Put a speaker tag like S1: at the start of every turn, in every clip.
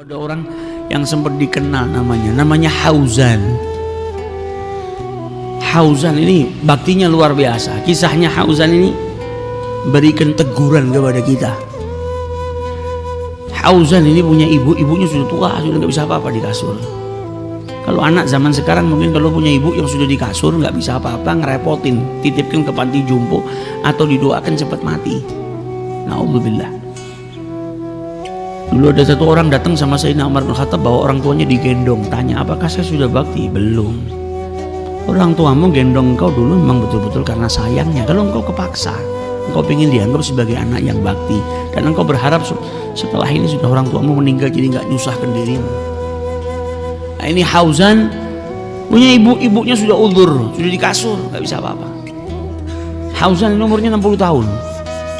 S1: Ada orang yang sempat dikenal namanya Hauzan. Hauzan ini baktinya luar biasa. Kisahnya Hauzan ini berikan teguran kepada kita. Hauzan ini punya ibunya sudah tua, sudah nggak bisa apa-apa di kasur. Kalau anak zaman sekarang mungkin kalau punya ibu yang sudah di kasur nggak bisa apa-apa, ngerepotin, titipkan ke panti jompo atau didoakan cepat mati. Na'udzubillah. Dulu ada satu orang datang sama Sayyidina Umar bin Khattab bawa orang tuanya digendong, tanya apakah saya sudah bakti? Belum. Orang tuamu gendong engkau dulu memang betul-betul karena sayangnya. Kalau engkau kepaksa, engkau ingin dianggap sebagai anak yang bakti dan engkau berharap setelah ini sudah orang tuamu meninggal jadi nggak nyusahkan dirimu. Nah, ini Hauzan punya ibunya sudah uzur, sudah di kasur, nggak bisa apa-apa. Hauzan ini umurnya 60 tahun.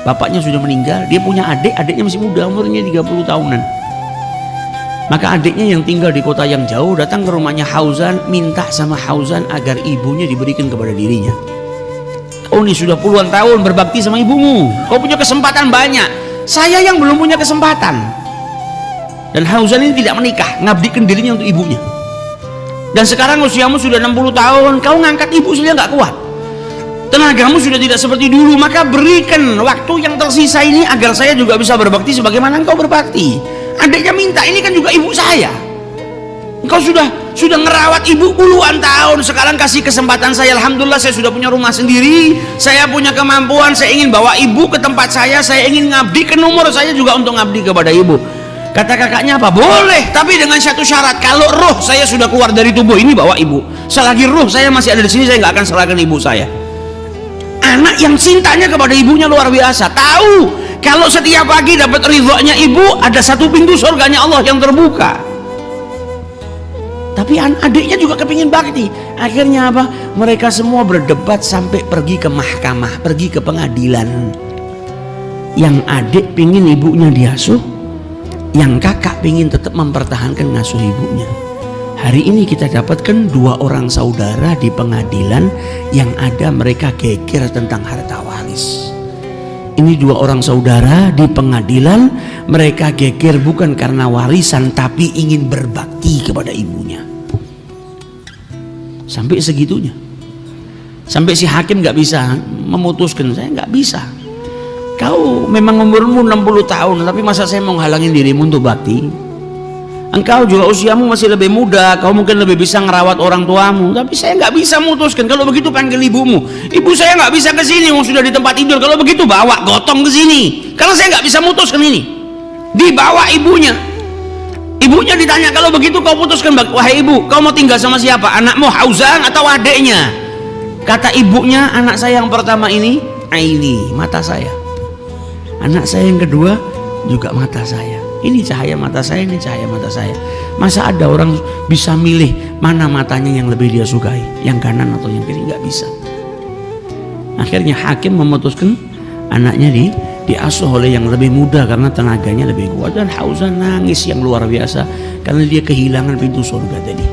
S1: Bapaknya sudah meninggal, dia punya adiknya masih muda, umurnya 30 tahunan. Maka adiknya yang tinggal di kota yang jauh datang ke rumahnya Hauzan, minta sama Hauzan agar ibunya diberikan kepada dirinya. Oh, ini sudah puluhan tahun berbakti sama ibumu, kau punya kesempatan banyak, saya yang belum punya kesempatan. Dan Hauzan ini tidak menikah, ngabdikan dirinya untuk ibunya. Dan sekarang usiamu sudah 60 tahun, kau ngangkat ibu saja nggak kuat, tenagamu sudah tidak seperti dulu, maka berikan waktu yang tersisa ini agar saya juga bisa berbakti sebagaimana engkau berbakti. Adiknya minta, ini kan juga ibu saya, engkau sudah ngerawat ibu puluhan tahun, sekarang kasih kesempatan saya. Alhamdulillah saya sudah punya rumah sendiri, saya punya kemampuan, saya ingin bawa ibu ke tempat saya ingin ngabdikan umur saya juga untuk ngabdi kepada ibu. Kata kakaknya apa? Boleh, tapi dengan satu syarat, kalau roh saya sudah keluar dari tubuh ini bawa ibu, selagi roh saya masih ada di sini saya nggak akan serahkan ibu saya. Anak yang cintanya kepada ibunya luar biasa, tahu kalau setiap pagi dapat ridhonya ibu, ada satu pintu surganya Allah yang terbuka. Tapi adiknya juga kepingin bakti. Akhirnya apa? Mereka semua berdebat sampai pergi ke mahkamah, pergi ke pengadilan. Yang adik pingin ibunya diasuh, yang kakak pingin tetap mempertahankan ngasuh ibunya. Hari ini kita dapatkan dua orang saudara di pengadilan yang ada mereka geger tentang harta waris. Ini dua orang saudara di pengadilan, mereka geger bukan karena warisan tapi ingin berbakti kepada ibunya. Sampai segitunya. Sampai si hakim nggak bisa memutuskan, saya nggak bisa. Kau memang umurmu 60 tahun, tapi masa saya mau halangin dirimu untuk bakti? Engkau juga usiamu masih lebih muda, kau mungkin lebih bisa ngerawat orang tuamu, tapi saya nggak bisa memutuskan. Kalau begitu panggil ibumu. Ibu saya nggak bisa ke sini, sudah di tempat tidur. Kalau begitu bawa gotong ke sini. Kalau saya nggak bisa memutuskan ini, dibawa ibunya. Ibunya ditanya, kalau begitu kau putuskan, wahai ibu, kau mau tinggal sama siapa? Anakmu Hauzan atau adiknya? Kata ibunya, anak saya yang pertama ini mata saya. Anak saya yang kedua juga mata saya. Ini cahaya mata saya, ini cahaya mata saya. Masa ada orang bisa milih mana matanya yang lebih dia sukai, yang kanan atau yang kiri? Nggak bisa. Akhirnya hakim memutuskan anaknya diasuh oleh yang lebih muda karena tenaganya lebih kuat. Dan Hauzan nangis yang luar biasa karena dia kehilangan pintu surga tadi.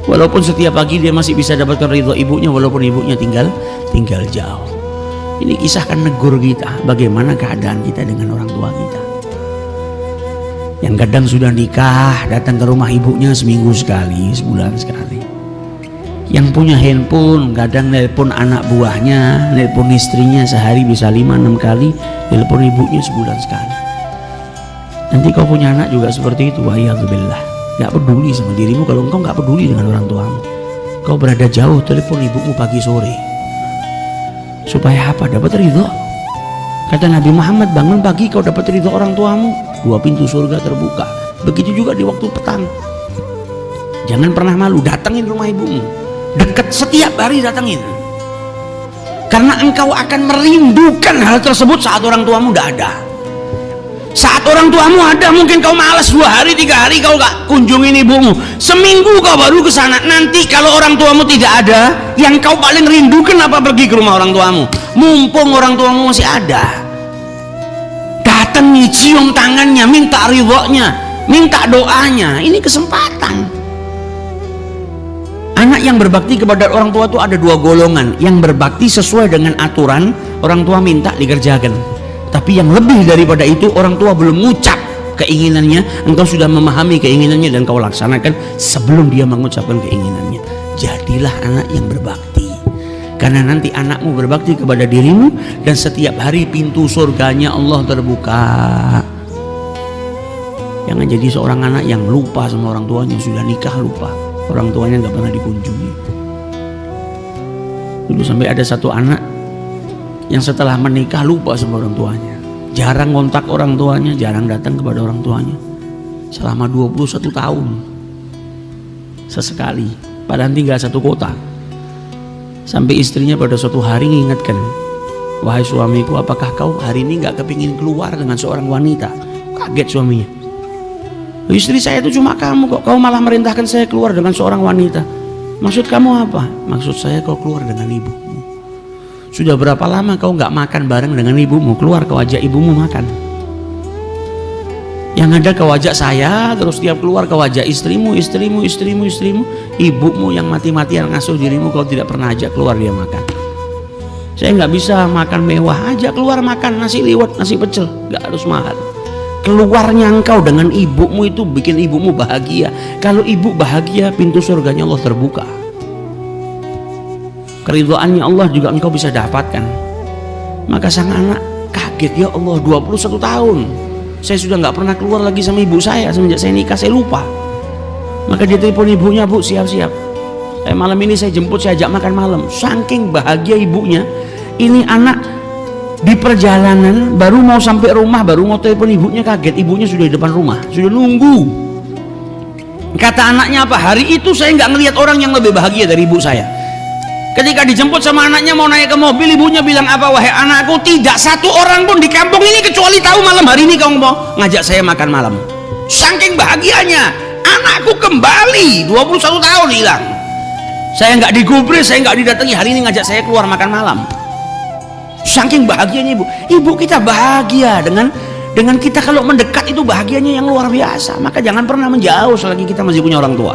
S1: Walaupun setiap pagi dia masih bisa dapatkan ridho ibunya, walaupun ibunya tinggal jauh. Ini kisah kan negur kita bagaimana keadaan kita dengan orang tua kita. Yang kadang sudah nikah datang ke rumah ibunya seminggu sekali, sebulan sekali. Yang punya handphone kadang nelpon anak buahnya, nelpon istrinya sehari bisa 5-6 kali, nelpon ibunya sebulan sekali. Nanti kau punya anak juga seperti itu, wa'iyadzubillah. Gak peduli sama dirimu kalau engkau gak peduli dengan orang tuamu. Kau berada jauh, telepon ibumu pagi sore. Supaya apa? Dapat ridho. Kata Nabi Muhammad, bangun pagi kau dapat ridho orang tuamu, 2 pintu surga terbuka. Begitu juga di waktu petang. Jangan pernah malu, datangin rumah ibumu. Dekat, setiap hari datangin. Karena engkau akan merindukan hal tersebut saat orang tuamu tidak ada. Saat orang tuamu ada, mungkin kau malas 2 hari 3 hari kau gak kunjungin ibumu. Seminggu kau baru ke sana. Nanti kalau orang tuamu tidak ada, yang kau paling rindukan apa? Pergi ke rumah orang tuamu. Mumpung orang tuamu masih ada, datangi, cium tangannya, minta ridhonya, minta doanya. Ini kesempatan. Anak yang berbakti kepada orang tua itu ada 2 golongan. Yang berbakti sesuai dengan aturan, orang tua minta dikerjakan. Tapi yang lebih daripada itu, orang tua belum ngucap keinginannya, engkau sudah memahami keinginannya dan kau laksanakan sebelum dia mengucapkan keinginannya. Jadilah anak yang berbakti, karena nanti anakmu berbakti kepada dirimu dan setiap hari pintu surganya Allah terbuka. Jangan jadi seorang anak yang lupa sama orang tuanya, sudah nikah lupa orang tuanya, nggak pernah dikunjungi. Dulu sampai ada satu anak yang setelah menikah lupa sama orang tuanya, jarang kontak orang tuanya, jarang datang kepada orang tuanya selama 21 tahun. Sesekali, padahal tinggal satu kota. Sampai istrinya pada suatu hari mengingatkan, wahai suamiku, apakah kau hari ini nggak kepingin keluar dengan seorang wanita? Kaget suaminya. Istri saya itu cuma kamu kok, kau malah merintahkan saya keluar dengan seorang wanita. Maksud kamu apa? Maksud saya kau keluar dengan ibumu. Sudah berapa lama kau nggak makan bareng dengan ibumu? Keluar kau ajak ibumu makan. Yang ada kau ajak saya, terus tiap keluar kau ajak istrimu. Ibumu yang mati-matian ngasuh dirimu kau tidak pernah ajak keluar dia makan. Saya nggak bisa makan mewah, ajak keluar makan nasi liwet, nasi pecel, nggak harus mahal. Keluarnya engkau dengan ibumu itu bikin ibumu bahagia. Kalau ibu bahagia, pintu surganya Allah terbuka. Keridhaannya Allah juga engkau bisa dapatkan. Maka sang anak kaget, ya Allah, 21 tahun saya sudah nggak pernah keluar lagi sama ibu saya. Semenjak saya nikah saya lupa. Maka dia telepon ibunya, bu siap-siap, malam ini saya jemput, saya ajak makan malam. Saking bahagia ibunya, ini anak di perjalanan baru mau sampai rumah, baru mau telepon ibunya, kaget ibunya sudah di depan rumah, sudah nunggu. Kata anaknya apa? Hari itu saya nggak ngelihat orang yang lebih bahagia dari ibu saya. Ketika dijemput sama anaknya mau naik ke mobil, ibunya bilang apa? Wahai anakku, tidak satu orang pun di kampung ini kecuali tahu malam hari ini kamu mau ngajak saya makan malam. Saking bahagianya, anakku kembali 21 tahun hilang. Saya nggak digubris, saya nggak didatangi, hari ini ngajak saya keluar makan malam. Saking bahagianya ibu kita bahagia dengan kita kalau mendekat itu bahagianya yang luar biasa. Maka jangan pernah menjauh selagi kita masih punya orang tua.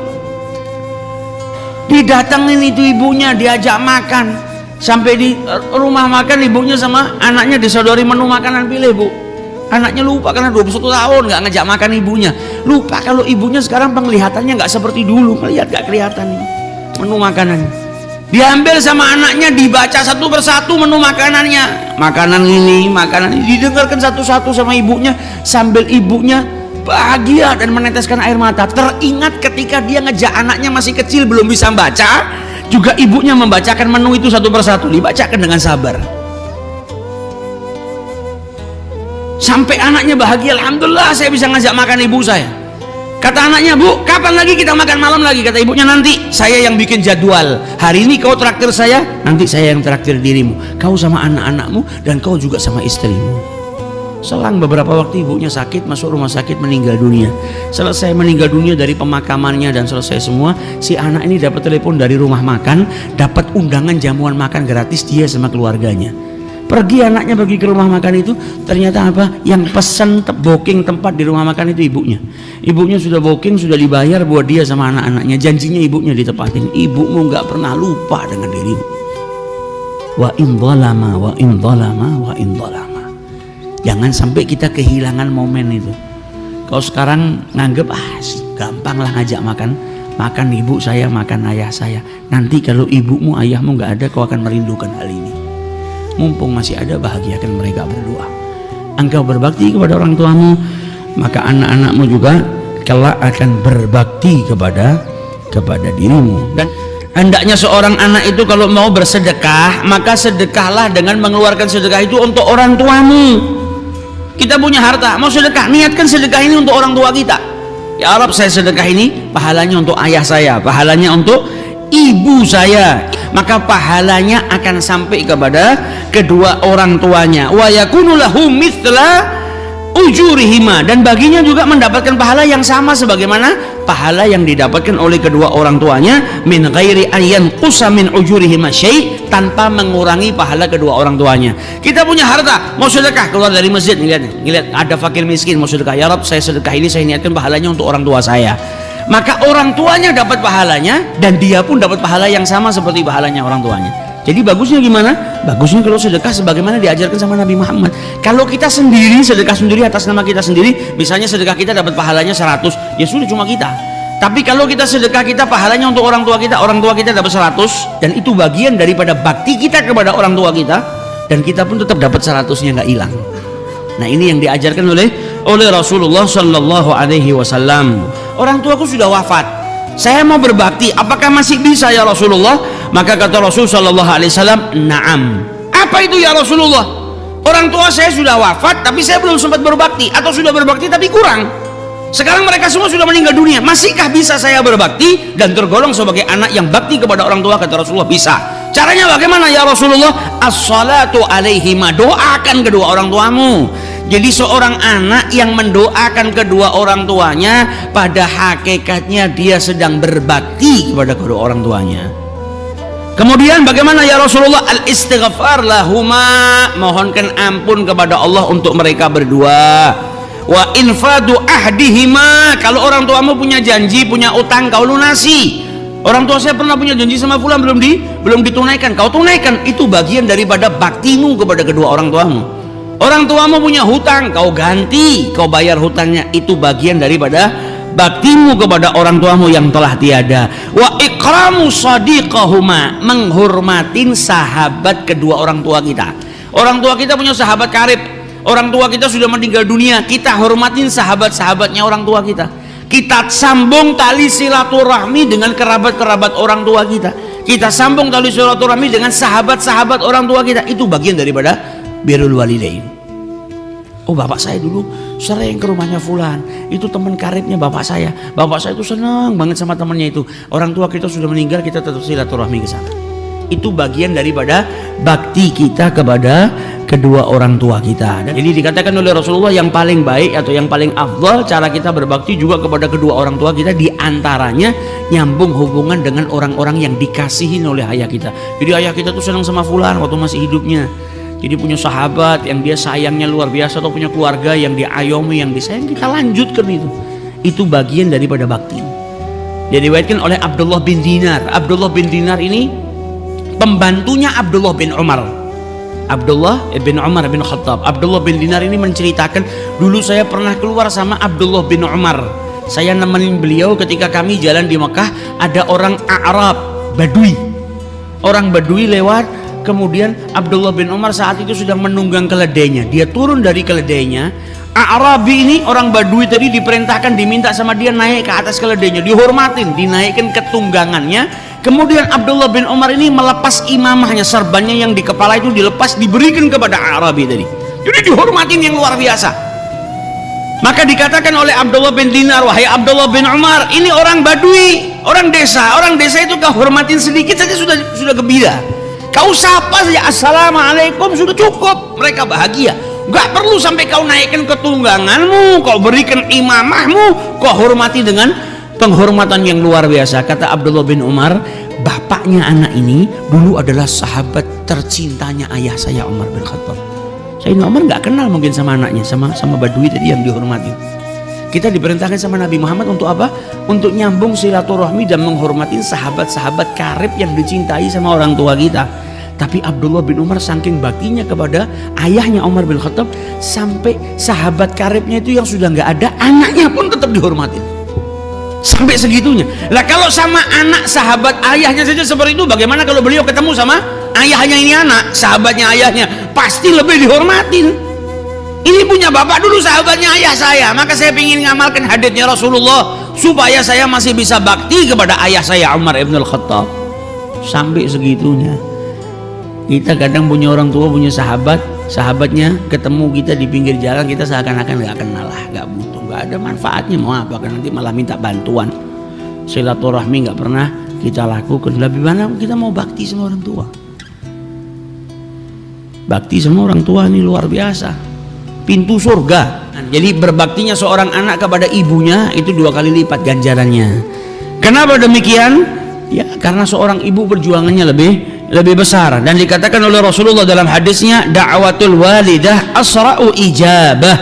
S1: Didatengin itu ibunya, diajak makan, sampai di rumah makan ibunya sama anaknya disodori menu makanan, pilih bu. Anaknya lupa karena 21 tahun nggak ngajak makan ibunya. Lupa kalau ibunya sekarang penglihatannya nggak seperti dulu, melihat nggak kelihatan menu makanannya. Diambil sama anaknya, dibaca satu persatu menu makanannya. Makanan ini, didengarkan satu-satu sama ibunya, sambil ibunya bahagia dan meneteskan air mata. Teringat ketika dia ngejak anaknya masih kecil belum bisa baca, juga ibunya membacakan menu itu satu persatu, dibacakan dengan sabar. Sampai anaknya bahagia, alhamdulillah saya bisa ngajak makan ibu saya. Kata anaknya, bu, kapan lagi kita makan malam lagi? Kata ibunya, nanti saya yang bikin jadwal. Hari ini kau traktir saya, nanti saya yang traktir dirimu. Kau sama anak-anakmu dan kau juga sama istrimu. Selang beberapa waktu ibunya sakit, masuk rumah sakit, meninggal dunia. Selesai meninggal dunia dari pemakamannya dan selesai semua, si anak ini dapat telepon dari rumah makan, dapat undangan jamuan makan gratis dia sama keluarganya. Pergi anaknya pergi ke rumah makan itu, ternyata apa? Yang pesan booking tempat di rumah makan itu ibunya. Ibunya sudah booking, sudah dibayar buat dia sama anak-anaknya. Janjinya ibunya ditepatin. Ibumu nggak pernah lupa dengan dirimu. Wa in dhalama, wa in dhalama, wa in dhalama. Jangan sampai kita kehilangan momen itu. Kau sekarang nganggep gampang lah ngajak makan ibu saya, makan ayah saya. Nanti kalau ibumu, ayahmu nggak ada, kau akan merindukan hal ini. Mumpung masih ada, bahagiakan mereka berdoa. Engkau berbakti kepada orang tuamu, maka anak-anakmu juga kelak akan berbakti kepada dirimu. Dan hendaknya seorang anak itu kalau mau bersedekah, maka sedekahlah dengan mengeluarkan sedekah itu untuk orang tuamu. Kita punya harta, mau sedekah, niatkan sedekah ini untuk orang tua kita. Ya Allah, saya sedekah ini pahalanya untuk ayah saya, pahalanya untuk ibu saya, maka pahalanya akan sampai kepada kedua orang tuanya. Wa yakunu lahu mithla ujurihima, dan baginya juga mendapatkan pahala yang sama sebagaimana pahala yang didapatkan oleh kedua orang tuanya, min ghairi an yanqusa min ujurihima syai', tanpa mengurangi pahala kedua orang tuanya. Kita punya harta, mau sedekah, keluar dari masjid, ngelihat ada fakir miskin, mau sedekah, ya Rabb, saya sedekah ini saya niatkan pahalanya untuk orang tua saya. Maka orang tuanya dapat pahalanya dan dia pun dapat pahala yang sama seperti pahalanya orang tuanya. Jadi bagusnya gimana? Bagusnya kalau sedekah sebagaimana diajarkan sama Nabi Muhammad. Kalau kita sendiri sedekah sendiri atas nama kita sendiri, misalnya sedekah kita dapat pahalanya 100, ya sudah cuma kita. Tapi kalau kita sedekah kita pahalanya untuk orang tua kita dapat 100, dan itu bagian daripada bakti kita kepada orang tua kita, dan kita pun tetap dapat 100-nya nggak hilang. Nah, ini yang diajarkan oleh Rasulullah Shallallahu Alaihi Wasallam. Orang tuaku sudah wafat, saya mau berbakti, apakah masih bisa ya Rasulullah? Maka kata Rasul Shallallahu Alaihi Wasallam, naam. Apa itu ya Rasulullah? Orang tua saya sudah wafat, tapi saya belum sempat berbakti, atau sudah berbakti tapi kurang. Sekarang mereka semua sudah meninggal dunia, masihkah bisa saya berbakti dan tergolong sebagai anak yang bakti kepada orang tua? Kata Rasulullah, bisa. Caranya bagaimana ya Rasulullah? As-salatu alaihima, doakan kedua orang tuamu. Jadi seorang anak yang mendoakan kedua orang tuanya, pada hakikatnya dia sedang berbakti kepada kedua orang tuanya. Kemudian bagaimana ya Rasulullah? Al-istighfar lahuma, mohonkan ampun kepada Allah untuk mereka berdua. Wa infadu ahdihima, kalau orang tuamu punya janji, punya utang, kau lunasi. Orang tua saya pernah punya janji sama fulan, belum ditunaikan, kau tunaikan. Itu bagian daripada baktimu kepada kedua orang tuamu. Orang tuamu punya hutang, kau ganti, kau bayar hutangnya. Itu bagian daripada baktimu kepada orang tuamu yang telah tiada. Wa ikramu sadiqahuma, menghormatin sahabat kedua orang tua kita. Orang tua kita punya sahabat karib, orang tua kita sudah meninggal dunia, kita hormatin sahabat-sahabatnya orang tua kita. Kita sambung tali silaturahmi dengan kerabat-kerabat orang tua kita. Kita sambung tali silaturahmi dengan sahabat-sahabat orang tua kita. Itu bagian daripada birrul walidain. Oh, bapak saya dulu sering ke rumahnya fulan, itu teman karibnya bapak saya. Bapak saya itu senang banget sama temannya itu. Orang tua kita sudah meninggal, kita tetap silaturahmi ke sana. Itu bagian daripada bakti kita kepada kedua orang tua kita. Dan jadi dikatakan oleh Rasulullah yang paling baik atau yang paling afdal cara kita berbakti juga kepada kedua orang tua kita, diantaranya nyambung hubungan dengan orang-orang yang dikasihin oleh ayah kita. Jadi ayah kita tuh senang sama fulan waktu masih hidupnya, jadi punya sahabat yang dia sayangnya luar biasa, atau punya keluarga yang diayomi, yang disayang, kita lanjutkan itu. Itu bagian daripada bakti. Diriwayatkan oleh Abdullah bin Dinar. Abdullah bin Dinar ini pembantunya Abdullah bin Umar. Abdullah bin Umar bin Khattab. Abdullah bin Dinar ini menceritakan, dulu saya pernah keluar sama Abdullah bin Umar. Saya nemenin beliau ketika kami jalan di Mekah. Ada orang Arab, Badui. Orang Badui lewat. Kemudian Abdullah bin Umar saat itu sedang menunggang keledainya. Dia turun dari keledainya. Arabi ini, orang Badui tadi, diperintahkan, diminta sama dia naik ke atas keledainya, dihormatin, dinaikkan ke tunggangannya. Kemudian Abdullah bin Umar ini melepas imamahnya, serbannya yang di kepala itu dilepas, diberikan kepada Arabi tadi. Jadi dihormatin yang luar biasa. Maka dikatakan oleh Abdullah bin Dinar, wahai Abdullah bin Umar, ini orang Badui, orang desa itu kau hormatin sedikit saja sudah gembira. Kau sapa saja assalamualaikum sudah cukup, mereka bahagia. Gak perlu sampai kau naikkan ke tungganganmu, kau berikan imamahmu, kau hormati dengan penghormatan yang luar biasa. Kata Abdullah bin Umar, bapaknya anak ini dulu adalah sahabat tercintanya ayah saya, Umar bin Khattab. Sayyidina Umar gak kenal mungkin sama anaknya, sama Badui tadi yang dihormati. Kita diperintahkan sama Nabi Muhammad untuk apa? Untuk nyambung silaturahmi dan menghormati sahabat-sahabat karib yang dicintai sama orang tua kita. Tapi Abdullah bin Umar saking baktinya kepada ayahnya Umar bin Khattab, sampai sahabat karibnya itu yang sudah nggak ada, anaknya pun tetap dihormatin. Sampai segitunya. Lah kalau sama anak sahabat ayahnya saja seperti itu, bagaimana kalau beliau ketemu sama ayahnya ini anak, sahabatnya ayahnya, pasti lebih dihormatin. Ini punya bapak dulu sahabatnya ayah saya, maka saya ingin ngamalkan haditsnya Rasulullah supaya saya masih bisa bakti kepada ayah saya Umar ibn al-Khattab. Sampai segitunya. Kita kadang punya orang tua, punya sahabatnya ketemu kita di pinggir jalan, kita seakan-akan gak kenal lah, gak butuh, gak ada manfaatnya, mau apa kan, nanti malah minta bantuan. Silaturahmi gak pernah kita lakukan. Lebih mana kita mau bakti sama orang tua. Bakti sama orang tua ini luar biasa, pintu surga. Jadi berbaktinya seorang anak kepada ibunya itu 2 kali lipat ganjarannya. Kenapa demikian? Ya karena seorang ibu perjuangannya lebih besar. Dan dikatakan oleh Rasulullah dalam hadisnya, da'watul walidah asra'u ijabah.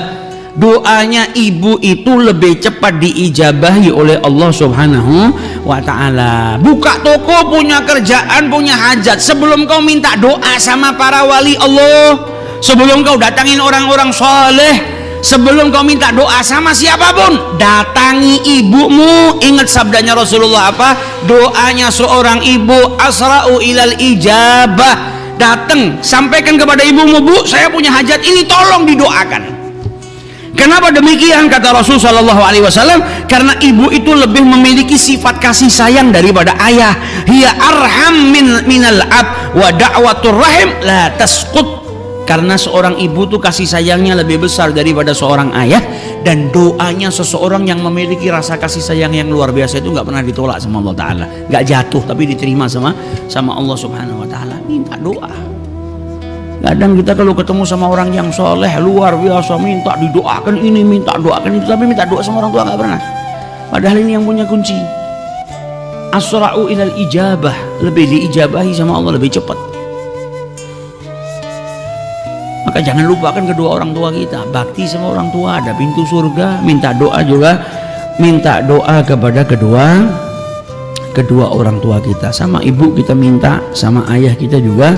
S1: doanya ibu itu lebih cepat diijabahi oleh Allah Subhanahu wa ta'ala. Buka toko, punya kerjaan, punya hajat, sebelum kau minta doa sama para wali Allah, sebelum kau datangin orang-orang soleh, sebelum kau minta doa sama siapapun, datangi ibumu. Ingat sabdanya Rasulullah apa? Doanya seorang ibu asra'u ilal ijabah. Datang, sampaikan kepada ibumu, Bu, saya punya hajat ini, tolong didoakan. Kenapa demikian kata Rasul sallallahu alaihi wasallam? Karena ibu itu lebih memiliki sifat kasih sayang daripada ayah. Hiya arham minal ab wa da'watur rahim la tasqut. Karena seorang ibu tuh kasih sayangnya lebih besar daripada seorang ayah, dan doanya seseorang yang memiliki rasa kasih sayang yang luar biasa itu nggak pernah ditolak sama Allah Ta'ala, nggak jatuh tapi diterima sama Allah Subhanahu Wa Ta'ala. Minta doa. Kadang kita kalau ketemu sama orang yang soleh luar biasa, minta didoakan ini, minta doakan itu, tapi minta doa sama orang tua nggak pernah. Padahal ini yang punya kunci. Asra'u ilal ijabah, lebih diijabahi sama Allah lebih cepat. Maka jangan lupakan kedua orang tua kita. Bakti sama orang tua, ada pintu surga. Minta doa juga, minta doa kepada kedua orang tua kita. Sama ibu kita minta, sama ayah kita juga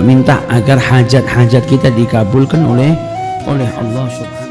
S1: minta agar hajat-hajat kita dikabulkan oleh Allah Subhanahu.